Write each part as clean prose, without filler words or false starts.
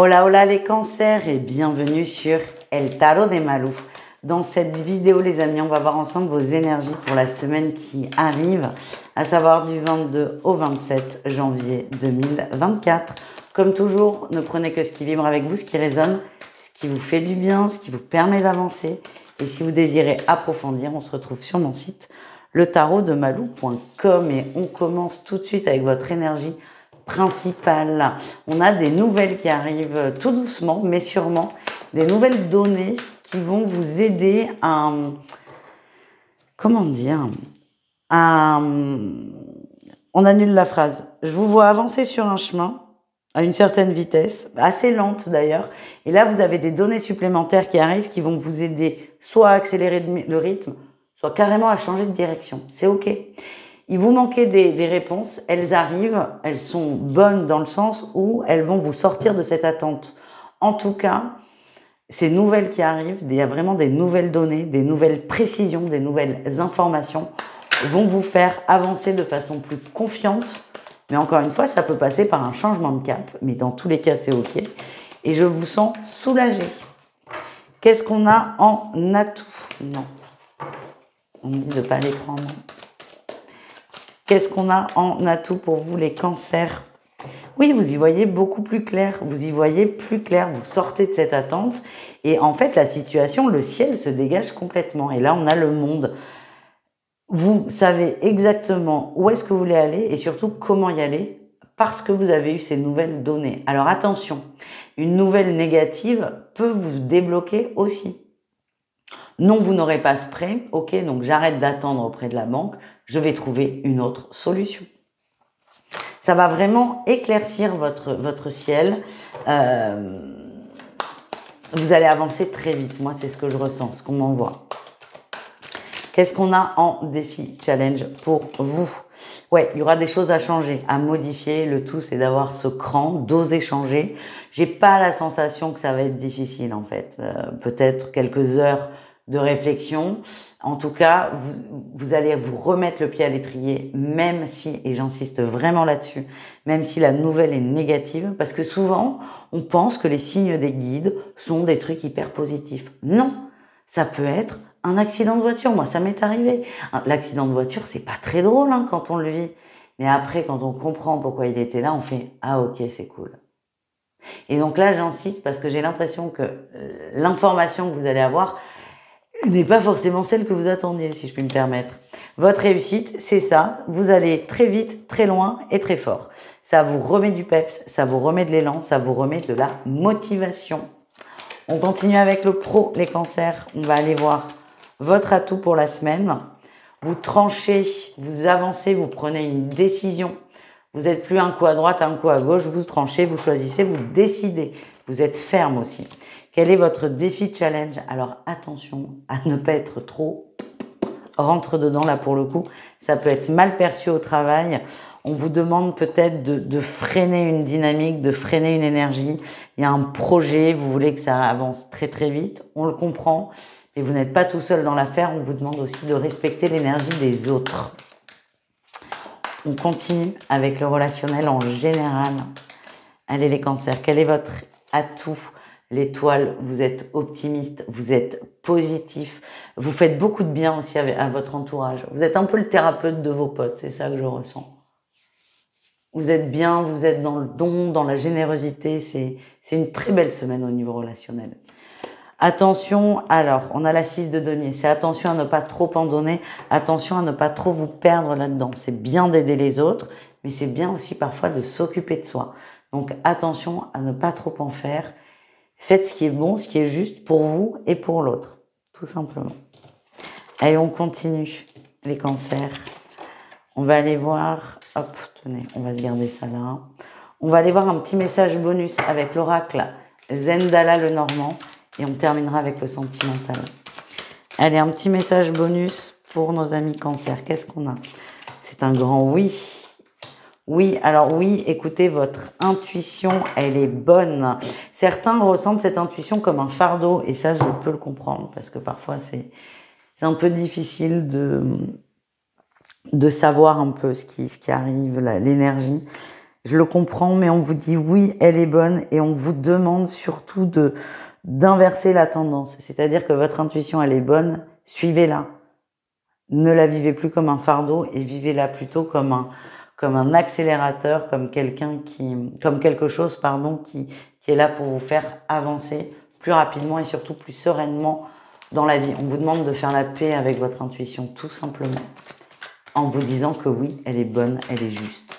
Hola, hola les cancers et bienvenue sur El Tarot de Malou. Dans cette vidéo, les amis, on va voir ensemble vos énergies pour la semaine qui arrive, à savoir du 22 au 27 janvier 2024. Comme toujours, ne prenez que ce qui vibre avec vous, ce qui résonne, ce qui vous fait du bien, ce qui vous permet d'avancer. Et si vous désirez approfondir, on se retrouve sur mon site, letaroddemalou.com, et on commence tout de suite avec votre énergie principale. On a des nouvelles qui arrivent tout doucement, mais sûrement, des nouvelles données qui vont vous aider à, comment dire, on annule la phrase. Je vous vois avancer sur un chemin à une certaine vitesse, assez lente d'ailleurs, et là vous avez des données supplémentaires qui arrivent qui vont vous aider soit à accélérer le rythme, soit carrément à changer de direction. C'est ok. Il vous manquait des réponses, elles arrivent, elles sont bonnes dans le sens où elles vont vous sortir de cette attente. En tout cas, ces nouvelles qui arrivent, il y a vraiment des nouvelles données, des nouvelles précisions, des nouvelles informations vont vous faire avancer de façon plus confiante. Mais encore une fois, ça peut passer par un changement de cap, mais dans tous les cas, c'est ok. Et je vous sens soulagé. Qu'est-ce qu'on a en atout? Non. On me dit de ne pas les prendre. Qu'est-ce qu'on a en atout pour vous, les cancers? Oui, vous y voyez beaucoup plus clair. Vous y voyez plus clair. Vous sortez de cette attente. Et en fait, la situation, le ciel se dégage complètement. Et là, on a le monde. Vous savez exactement où est-ce que vous voulez aller et surtout comment y aller parce que vous avez eu ces nouvelles données. Alors attention, une nouvelle négative peut vous débloquer aussi. Non, vous n'aurez pas ce prêt. Ok, donc j'arrête d'attendre auprès de la banque. Je vais trouver une autre solution. Ça va vraiment éclaircir votre ciel. Vous allez avancer très vite. Moi, c'est ce que je ressens, ce qu'on m'envoie. Qu'est-ce qu'on a en défi challenge pour vous? Ouais, il y aura des choses à changer, à modifier. Le tout, c'est d'avoir ce cran, d'oser changer. J'ai pas la sensation que ça va être difficile, en fait. Peut-être quelques heures de réflexion. En tout cas, vous allez vous remettre le pied à l'étrier, même si, et j'insiste vraiment là-dessus, même si la nouvelle est négative, parce que souvent, on pense que les signes des guides sont des trucs hyper positifs. Non, ça peut être un accident de voiture. Moi, ça m'est arrivé. L'accident de voiture, c'est pas très drôle quand on le vit. Mais après, quand on comprend pourquoi il était là, on fait « Ah ok, c'est cool ». Et donc là, j'insiste parce que j'ai l'impression que l'information que vous allez avoir n'est pas forcément celle que vous attendiez, si je puis me permettre. Votre réussite, c'est ça. Vous allez très vite, très loin et très fort. Ça vous remet du peps, ça vous remet de l'élan, ça vous remet de la motivation. On continue avec le pro, les cancers. On va aller voir votre atout pour la semaine. Vous tranchez, vous avancez, vous prenez une décision. Vous n'êtes plus un coup à droite, un coup à gauche. Vous tranchez, vous choisissez, vous décidez. Vous êtes ferme aussi. Quel est votre défi challenge? Alors attention à ne pas être trop rentre dedans là pour le coup. Ça peut être mal perçu au travail. On vous demande peut-être de freiner une dynamique, de freiner une énergie. Il y a un projet, vous voulez que ça avance très très vite. On le comprend, mais vous n'êtes pas tout seul dans l'affaire. On vous demande aussi de respecter l'énergie des autres. On continue avec le relationnel en général. Allez les cancers, quel est votre atout? L'étoile, vous êtes optimiste, vous êtes positif, vous faites beaucoup de bien aussi à votre entourage. Vous êtes un peu le thérapeute de vos potes, c'est ça que je ressens. Vous êtes bien, vous êtes dans le don, dans la générosité, c'est une très belle semaine au niveau relationnel. Attention, alors, on a la 6 de denier, c'est attention à ne pas trop en donner, attention à ne pas trop vous perdre là-dedans. C'est bien d'aider les autres, mais c'est bien aussi parfois de s'occuper de soi. Donc attention à ne pas trop en faire. Faites ce qui est bon, ce qui est juste pour vous et pour l'autre, tout simplement. Allez, on continue, les cancers. On va aller voir, hop, tenez, on va se garder ça là. On va aller voir un petit message bonus avec l'oracle Zendala le Normand et on terminera avec le sentimental. Allez, un petit message bonus pour nos amis cancers. Qu'est-ce qu'on a? C'est un grand oui. Oui, alors oui, écoutez, votre intuition, elle est bonne. Certains ressentent cette intuition comme un fardeau, et ça, je peux le comprendre, parce que parfois, c'est un peu difficile de savoir un peu ce qui arrive, l'énergie. je le comprends, mais on vous dit oui, elle est bonne et on vous demande surtout d'inverser la tendance. C'est-à-dire que votre intuition, elle est bonne, suivez-la. Ne la vivez plus comme un fardeau et vivez-la plutôt comme un accélérateur, comme quelque chose, pardon, qui est là pour vous faire avancer plus rapidement et surtout plus sereinement dans la vie. On vous demande de faire la paix avec votre intuition, tout simplement, en vous disant que oui, elle est bonne, elle est juste.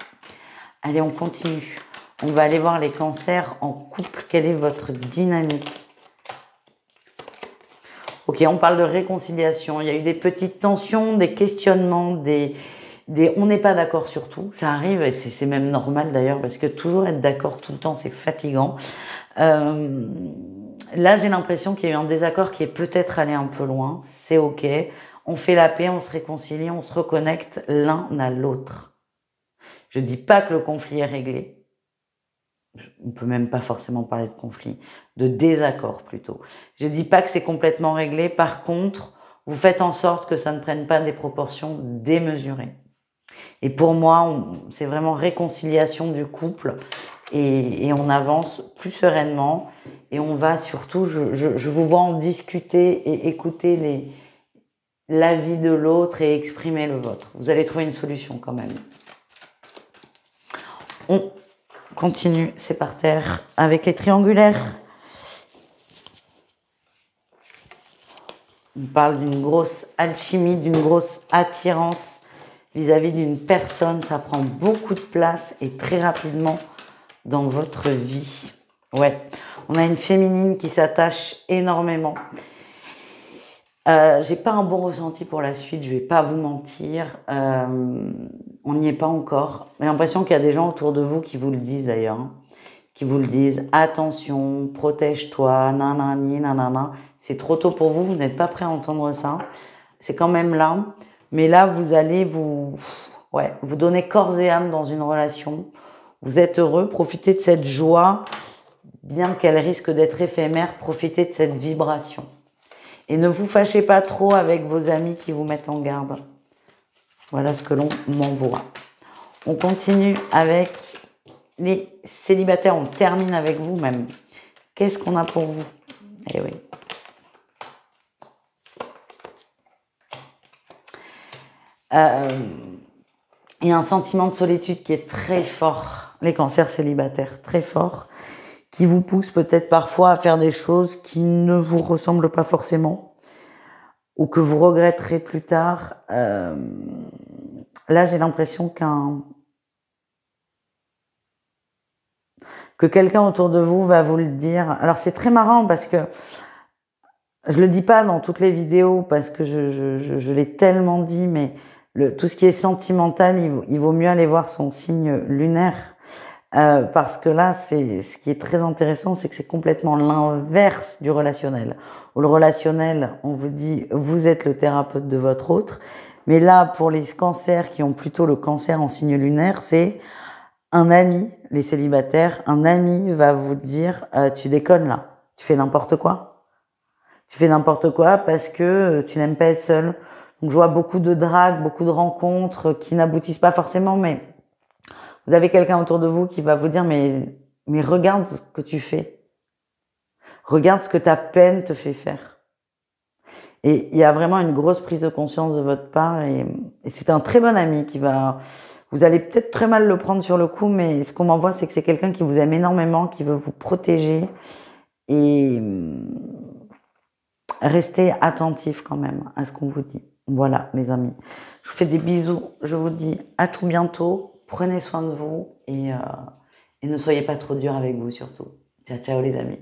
Allez, on continue. On va aller voir les cancers en couple. Quelle est votre dynamique? Ok, on parle de réconciliation. Il y a eu des petites tensions, des questionnements, on n'est pas d'accord sur tout. Ça arrive et c'est même normal d'ailleurs parce que toujours être d'accord tout le temps, c'est fatigant. Là, j'ai l'impression qu'il y a eu un désaccord qui est peut-être allé un peu loin. C'est ok. On fait la paix, on se réconcilie, on se reconnecte l'un à l'autre. Je dis pas que le conflit est réglé. On peut même pas forcément parler de conflit, de désaccord plutôt. Je dis pas que c'est complètement réglé. Par contre, vous faites en sorte que ça ne prenne pas des proportions démesurées. Et pour moi, c'est vraiment réconciliation du couple et on avance plus sereinement et on va surtout, je vous vois en discuter et écouter l'avis de l'autre et exprimer le vôtre. Vous allez trouver une solution quand même. On continue, c'est par terre, avec les triangulaires. On parle d'une grosse alchimie, d'une grosse attirance vis-à-vis d'une personne. Ça prend beaucoup de place et très rapidement dans votre vie. Ouais, on a une féminine qui s'attache énormément. J'ai pas un bon ressenti pour la suite, je vais pas vous mentir. On n'y est pas encore. J'ai l'impression qu'il y a des gens autour de vous qui vous le disent d'ailleurs. Qui vous le disent. Attention, protège-toi, nanani, nanana. C'est trop tôt pour vous, vous n'êtes pas prêt à entendre ça. C'est quand même là. Mais là, vous allez vous donner corps et âme dans une relation. Vous êtes heureux, profitez de cette joie, bien qu'elle risque d'être éphémère, profitez de cette vibration. Et ne vous fâchez pas trop avec vos amis qui vous mettent en garde. Voilà ce que l'on m'envoie. On continue avec les célibataires. On termine avec vous même. Qu'est-ce qu'on a pour vous? Eh oui. Il y a un sentiment de solitude qui est très fort. Les cancers célibataires, très fort. Qui vous pousse peut-être parfois à faire des choses qui ne vous ressemblent pas forcément ou que vous regretterez plus tard. Là, j'ai l'impression que quelqu'un autour de vous va vous le dire. Alors, c'est très marrant parce que je le dis pas dans toutes les vidéos parce que je l'ai tellement dit, mais tout ce qui est sentimental, il vaut mieux aller voir son signe lunaire. Parce que là, ce qui est très intéressant, c'est que c'est complètement l'inverse du relationnel. Où le relationnel, on vous dit, vous êtes le thérapeute de votre autre. Mais là, pour les cancers qui ont plutôt le cancer en signe lunaire, c'est un ami, les célibataires, un ami va vous dire, tu déconnes là, tu fais n'importe quoi. Tu fais n'importe quoi parce que tu n'aimes pas être seul. Donc je vois beaucoup de drague, beaucoup de rencontres qui n'aboutissent pas forcément, mais vous avez quelqu'un autour de vous qui va vous dire mais regarde ce que tu fais. Regarde ce que ta peine te fait faire. Et il y a vraiment une grosse prise de conscience de votre part et c'est un très bon ami qui va... Vous allez peut-être très mal le prendre sur le coup, mais ce qu'on m'envoie, c'est que c'est quelqu'un qui vous aime énormément, qui veut vous protéger et restez attentif quand même à ce qu'on vous dit. Voilà, les amis. Je vous fais des bisous. Je vous dis à tout bientôt. Prenez soin de vous et ne soyez pas trop dur avec vous surtout. Ciao, ciao les amis.